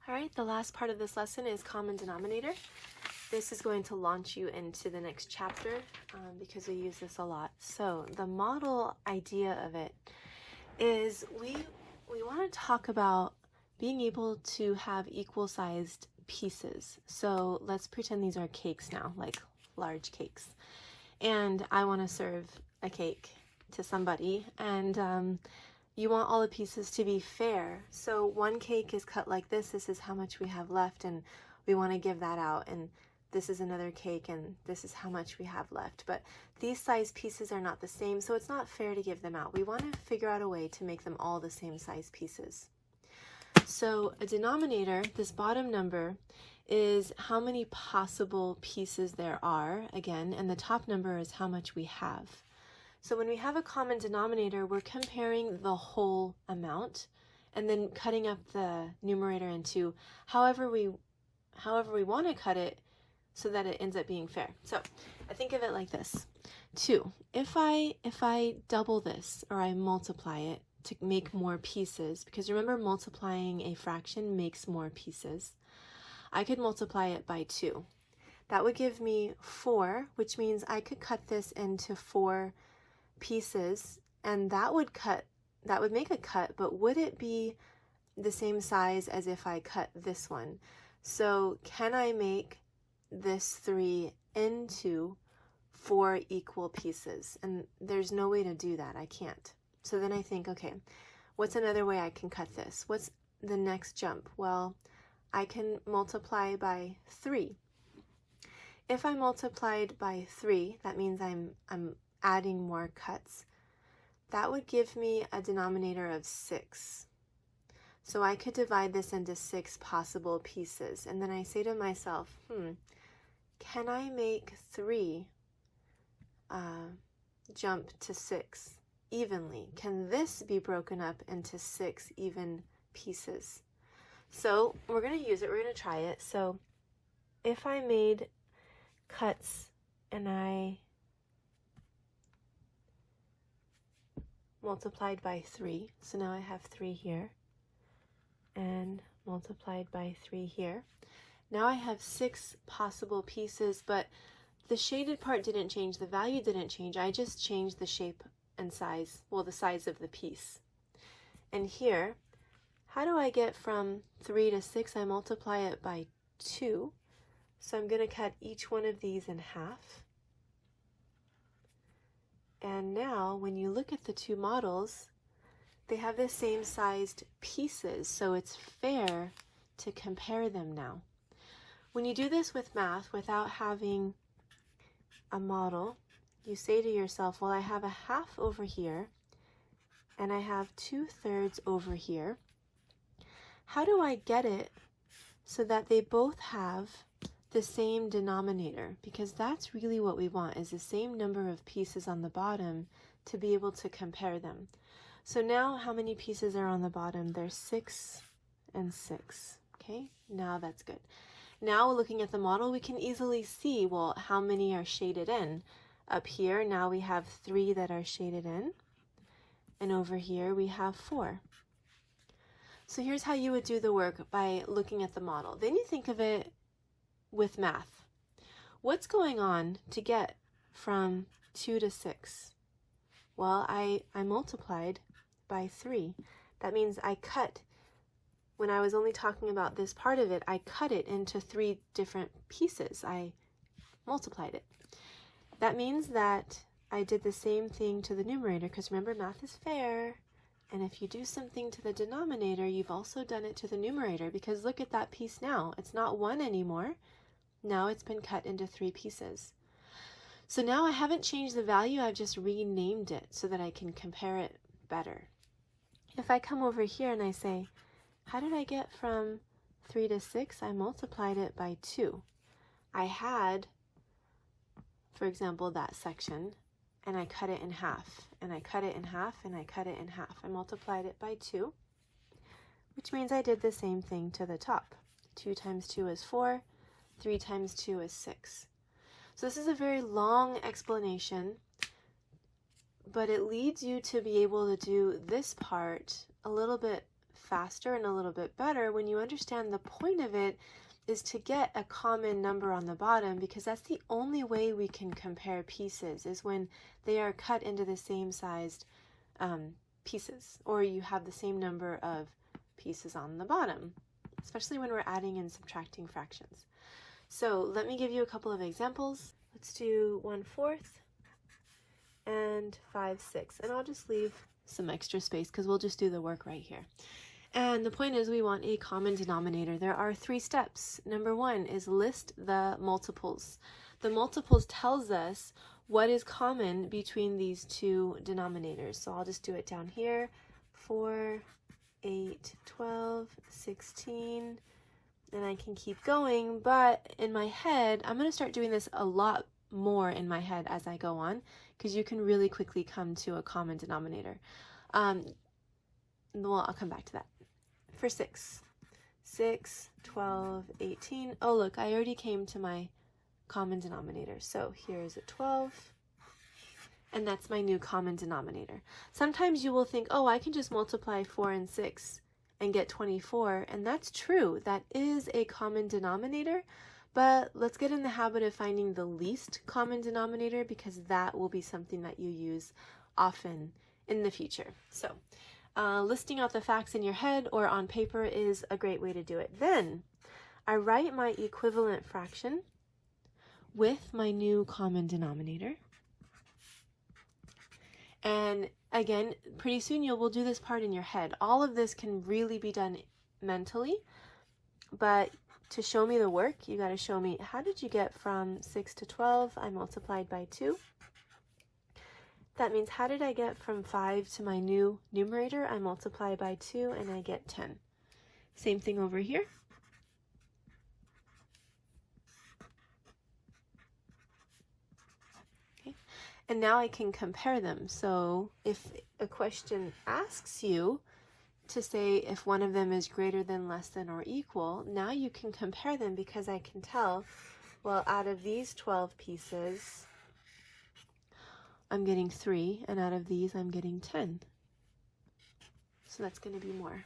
All right, the last part of this lesson is common denominator. This is going to launch you into the next chapter because we use this a lot. So the model idea of it is we want to talk about being able to have equal-sized pieces. So let's pretend these are cakes now, like large cakes. And I want to serve a cake to somebody, and you want all the pieces to be fair. So one cake is cut like this is how much we have left, and we want to give that out. And this is another cake, and this is how much we have left. But these size pieces are not the same, so it's not fair to give them out. We want to figure out a way to make them all the same size pieces. So a denominator, this bottom number, is how many possible pieces there are, again, and the top number is how much we have. So when we have a common denominator, we're comparing the whole amount and then cutting up the numerator into however we want to cut it so that it ends up being fair. So I think of it like this. 2. If I double this, or I multiply it to make more pieces, because remember, multiplying a fraction makes more pieces, I could multiply it by 2. That would give me 4, which means I could cut this into 4 pieces, and that would make a cut, but would it be the same size as if I cut this one? So can I make this 3 into 4 equal pieces? And there's no way to do that. I can't. So then I think, okay, what's another way I can cut this? What's the next jump? Well, I can multiply by 3. If I multiplied by 3, that means I'm adding more cuts. That would give me a denominator of 6. So I could divide this into 6 possible pieces. And then I say to myself, can I make 3 jump to 6 evenly? Can this be broken up into 6 even pieces? So we're going to use it. We're going to try it. So if I made cuts and I multiplied by 3, so now I have 3 here, and multiplied by 3 here. Now I have 6 possible pieces, but the shaded part didn't change, the value didn't change, I just changed the shape and size, well, the size of the piece. And here, how do I get from 3 to 6? I multiply it by 2, so I'm going to cut each one of these in half. And now, when you look at the two models, they have the same sized pieces, so it's fair to compare them now. When you do this with math without having a model, you say to yourself, well, I have a half over here, and I have 2/3 over here. How do I get it so that they both have the same denominator? Because that's really what we want, is the same number of pieces on the bottom to be able to compare them. So now how many pieces are on the bottom? There's 6 and 6. Okay, now that's good. Now looking at the model, we can easily see, well, how many are shaded in. Up here, now we have 3 that are shaded in, and over here we have 4. So here's how you would do the work by looking at the model. Then you think of it with math. What's going on to get from 2 to 6? Well, I multiplied by 3. That means I cut, when I was only talking about this part of it, I cut it into 3 different pieces. I multiplied it. That means that I did the same thing to the numerator, because remember, math is fair. And if you do something to the denominator, you've also done it to the numerator, because look at that piece now. It's not 1 anymore. Now it's been cut into 3 pieces. So now I haven't changed the value, I've just renamed it so that I can compare it better. If I come over here and I say, how did I get from 3 to 6? I multiplied it by 2. I had, for example, that section, and I cut it in half, and I cut it in half, and I cut it in half. I multiplied it by 2, which means I did the same thing to the top. 2 times 2 is 4, 3 times 2 is 6. So this is a very long explanation, but it leads you to be able to do this part a little bit faster and a little bit better when you understand the point of it is to get a common number on the bottom, because that's the only way we can compare pieces, is when they are cut into the same sized pieces, or you have the same number of pieces on the bottom, especially when we're adding and subtracting fractions. So let me give you a couple of examples. Let's do 1/4 and 5/6, and I'll just leave some extra space because we'll just do the work right here. And the point is, we want a common denominator. There are 3 steps. Number 1 is list the multiples. The multiples tells us what is common between these 2 denominators. So I'll just do it down here. 4, 8, 12, 16, and I can keep going, but in my head, I'm going to start doing this a lot more in my head as I go on, because you can really quickly come to a common denominator. Well, I'll come back to that. For 6, 12, 18. Oh, look, I already came to my common denominator. So here's a 12, and that's my new common denominator. Sometimes you will think, oh, I can just multiply 4 and 6 and get 24, and that's true. That is a common denominator, but let's get in the habit of finding the least common denominator, because that will be something that you use often in the future. So listing out the facts in your head or on paper is a great way to do it. Then I write my equivalent fraction with my new common denominator. And again, pretty soon you will do this part in your head. All of this can really be done mentally, but to show me the work, you got to show me, how did you get from 6 to 12? I multiplied by 2. That means, how did I get from 5 to my new numerator? I multiply by 2 and I get 10. Same thing over here. Okay. And now I can compare them. So if a question asks you to say if one of them is greater than, less than, or equal, now you can compare them, because I can tell, well, out of these 12 pieces, I'm getting 3, and out of these I'm getting 10. So that's going to be more.